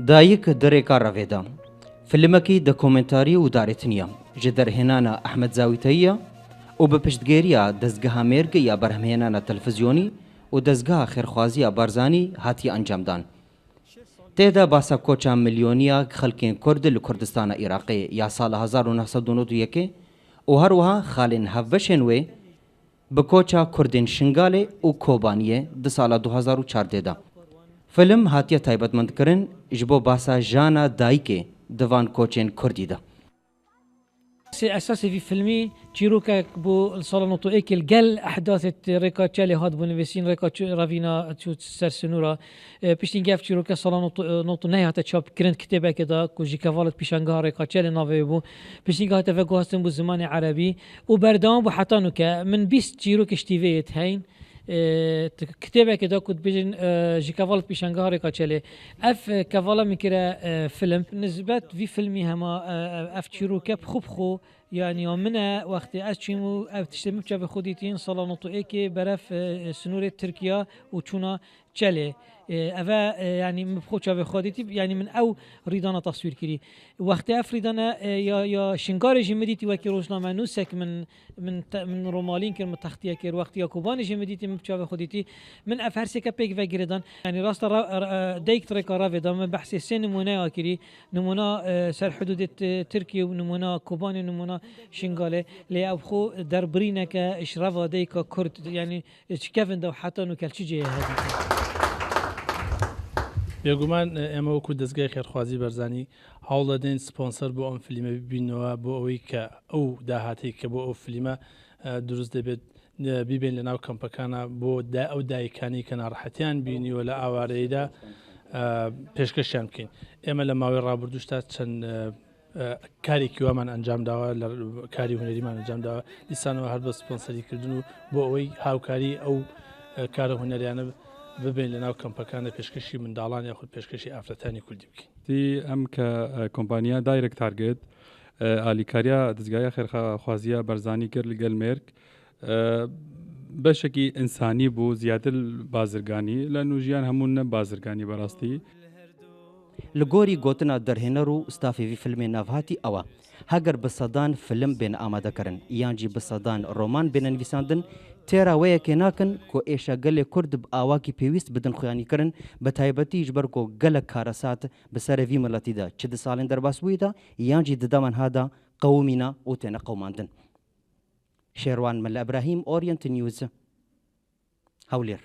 دایک درێکا ڕەڤێدا فیلمەکی دەکۆمنتاری و دارێتنیە ji derhênana Ehmed Zawîtayî û bi piştgiriya dezgeha mêrgê ya berhemhênana televîzyonî û dezgeha xêrxwaziya Barzanî hatiye encamdan. Têde basa koça milyoniya xelkên Kurd li Kurdistana Iraqê ya sala 1991 û her wiha xalên hevbeşên wê bi koça Kurdên Şingalê û Kobaniyê di sala 2014 de. Film hatiye taybetmendkirin ji bo basa jana dayîkê di van koçên Kurdî de. اساسي في فيلمي تشيروكا بو صالونوتو ايكل قال احداث ريكا تشالي هاد بونيفيسين ريكا رافينا تشو سرسنورا بيشتين جاف تشيروكا صالونوتو نوتو نهايه تشاب كرنت كتابه كذا كوجي كفالت بيشانغا ريكا تشالي نافي بو بيشتين جاتا فيكو هاستن بو زماني عربي وبردان بو حتانوكا من بيس تشيروك اشتيفيت هين كتابه كذا كنت بيجن جي كفالت بيشانغا ريكا تشالي اف كفالا ميكرا فيلم نسبت في فيلمي هما اف تشيروكا بخو بخو يعني ومنها وقت أشيمو أو تشتمل بشاف خوديتين صالونوتو إيكي برف سنورة تركيا وشونا تشالي أفا يعني مبخو شاف خوديتي يعني من أو ريدانا تصوير كري وقت أفريدانا يا شنغاري جمديتي وكي روزنامة نوسك من رومالين كر متختيا كر وقت يا كوباني جمديتي مبشاف خوديتي من أفهرسك بيك فجردان يعني راست دايك تريكا رافدا من بحث سن نمونا كري نمونا سر حدود تركيا ونمونا كوباني نمونا شنغالي لي أبخو دربرينا كإشرافا ديكا كرد يعني كيفن دو حتى نكالشجي هذه بێگومان ئێمە وەکو دەستگای خێرخوازی بەرزانی هەوڵ دەدەین سپۆنسەر بۆ ئەم فیلمە ببینەوە بۆ ئەوەی کە ئەو داهاتەی کە بۆ ئەو فیلمە دروست دەبێت بیبێن لە ناو کەمپەکانە بۆ ئەو دایکانی کە ناڕەحەتیان بینیوە لە ئاوارەیەدا پێشکەشیان بکەین. ئێمە لە ماوەی ڕابردووشتا چەند کارێکی وامان ئەنجام داوە لە کاری هونەریمان ئەنجام داوە دیسانەوە هەر بە سپۆنسەری کردن و بۆ ئەوەی هاوکاری ئەو کارە هونەریانە ببین لەناو کەمپەکانە پێشکەشی منداڵان یاخود پێشکەشی ئافرەتانی کوردی بکەین. ئەم کە کۆمپانیا دایرێک تارگێت ئالیکاریا دەستگایە خێرخوازیە بەرزانی کرد لەگەل مێرگ بەشێکی ئینسانی بوو زیاتر بازرگانی لە نوژیان هەموو نە بازرگانی بەڕاستی. Li gorî gotina derhêner û stafê vî filmê navhatî ew e heger bi sedan film bên amadekirin yan jî bi sedan roman bêne nivîsandin têra weyekê nakin ku êşa gelê Kurd bi awakî pêwîst bidin xuyanîkirin bi taybetî ji ber ku gelek karesat bi serê vî miletî de çi di salên derbas bûyî de yan jî di demen ha de qewmîna û têne qewmandin. Şêrwan Milla Ibrahîm Orient News Hewlêr.